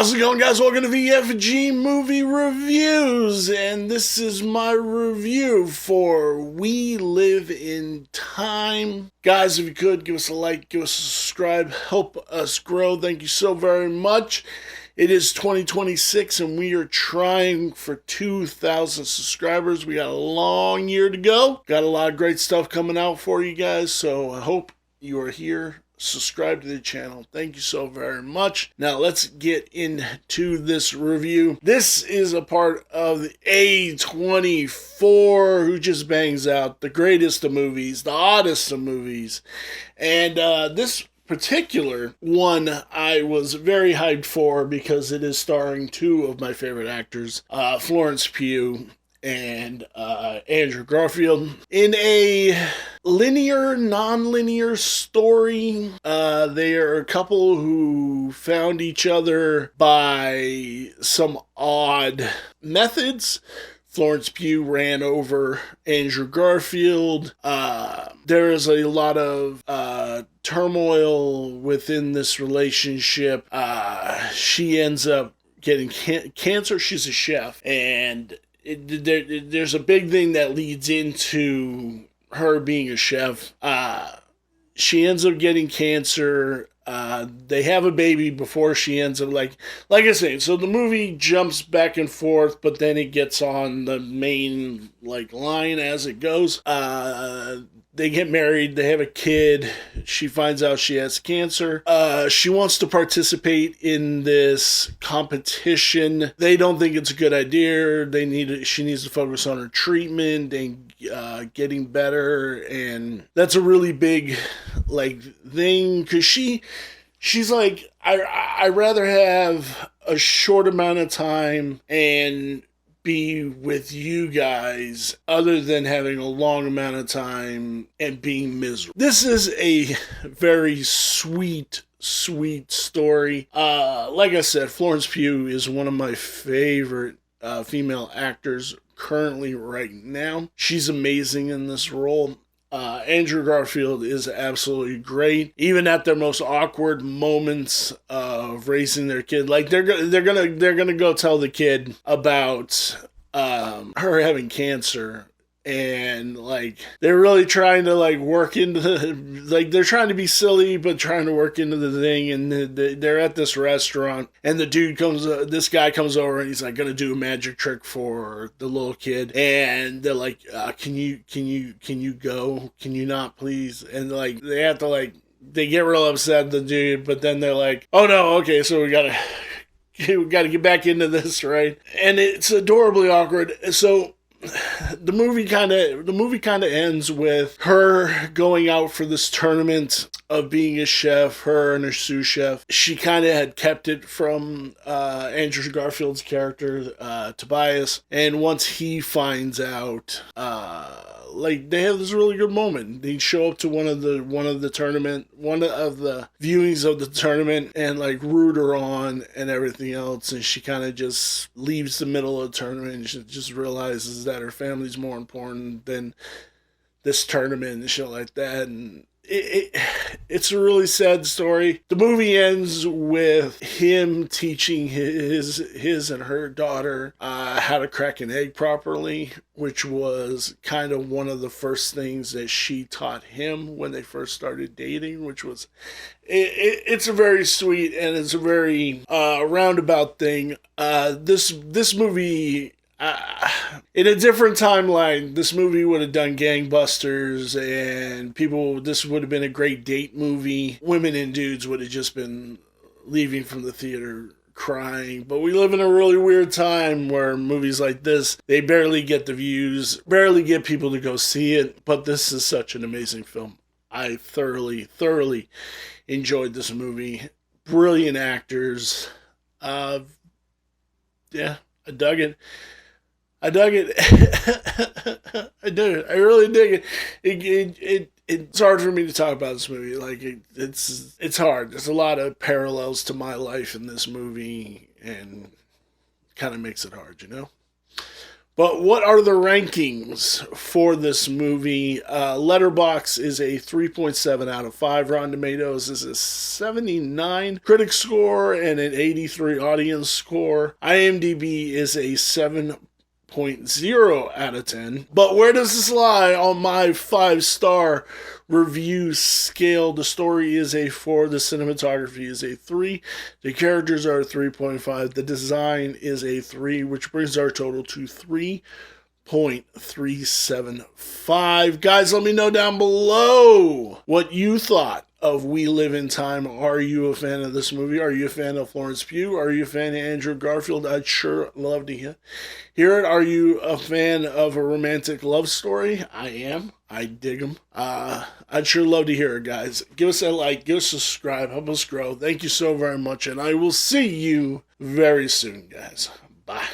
How's it going, guys? Welcome to VFG Movie Reviews, and this is my review for We Live in Time. Guys, if you could, give us a like, give us a subscribe, help us grow. Thank you so very much. It is 2026, and we are trying for 2,000 subscribers. We got a long year to go. Got a lot of great stuff coming out for you guys, so I hope you are here. Subscribe to the channel. Thank you so very much. Now let's get into this review. This is a part of the A24, who just bangs out the greatest of movies, the hottest of movies. And this particular one I was very hyped for because it is starring two of my favorite actors, Florence Pugh and Andrew Garfield, in a linear, non-linear story. They are a couple who found each other by some odd methods. Florence Pugh ran over Andrew Garfield. There is a lot of turmoil within this relationship. She ends up getting cancer. She's a chef, and there's a big thing that leads into her being a chef. She ends up getting cancer. They have a baby before she ends up like I say. So the movie jumps back and forth, but then it gets on the main line as it goes. They get married, they have a kid, she finds out she has cancer. She wants to participate in this competition. They don't think it's a good idea. She needs to focus on her treatment and getting better, and that's a really big thing, because she's like, I'd rather have a short amount of time and be with you guys other than having a long amount of time and being miserable. This is a very sweet story. Like I said, Florence Pugh is one of my favorite female actors currently right now. She's amazing in this role. Andrew Garfield is absolutely great, even at their most awkward moments of raising their kid. They're gonna go tell the kid about her having cancer, and they're really trying to work into they're trying to be silly but trying to work into the thing. And they're at this restaurant, and this guy comes over, and he's gonna do a magic trick for the little kid, and they're like, can you go, can you not please? And they have to they get real upset, the dude, but then they're like, oh no, okay, so we gotta get back into this, right? And it's adorably awkward. So the movie kind of ends with her going out for this tournament of being a chef, her and her sous chef. She kind of had kept it from Andrew Garfield's character, Tobias, and once he finds out, they have this really good moment. They show up to one of the viewings of the tournament, and root her on and everything else, and she kind of just leaves the middle of the tournament, and she just realizes that her family's more important than this tournament and shit like that. And it's a really sad story. The movie ends with him teaching his and her daughter how to crack an egg properly, which was kind of one of the first things that she taught him when they first started dating, which was it's a very sweet, and it's a very roundabout thing. This movie, in a different timeline, this movie would have done gangbusters, and this would have been a great date movie. Women and dudes would have just been leaving from the theater crying. But we live in a really weird time where movies like this, they barely get the views, barely get people to go see it. But this is such an amazing film. I thoroughly enjoyed this movie. Brilliant actors. Yeah, I dug it. I do. I really dig it. It's hard for me to talk about this movie. It's hard. There's a lot of parallels to my life in this movie, and kind of makes it hard, But what are the rankings for this movie? Letterbox is a 3.7 out of 5. Rotten Tomatoes is a 79 critic score and an 83 audience score. IMDb is a 7.0 out of 10. But where does this lie on my 5-star review scale? The story is a 4, the cinematography is a 3, the characters are a 3.5, the design is a 3, which brings our total to 3.375. Guys, let me know down below what you thought of We Live in Time. Are you a fan of this movie? Are you a fan of Florence Pugh? Are you a fan of Andrew Garfield? I'd sure love to hear it. Are you a fan of a romantic love story? I am. I dig them. I'd sure love to hear it, guys. Give us a like, give us a subscribe, help us grow. Thank you so very much, and I will see you very soon, guys. Bye.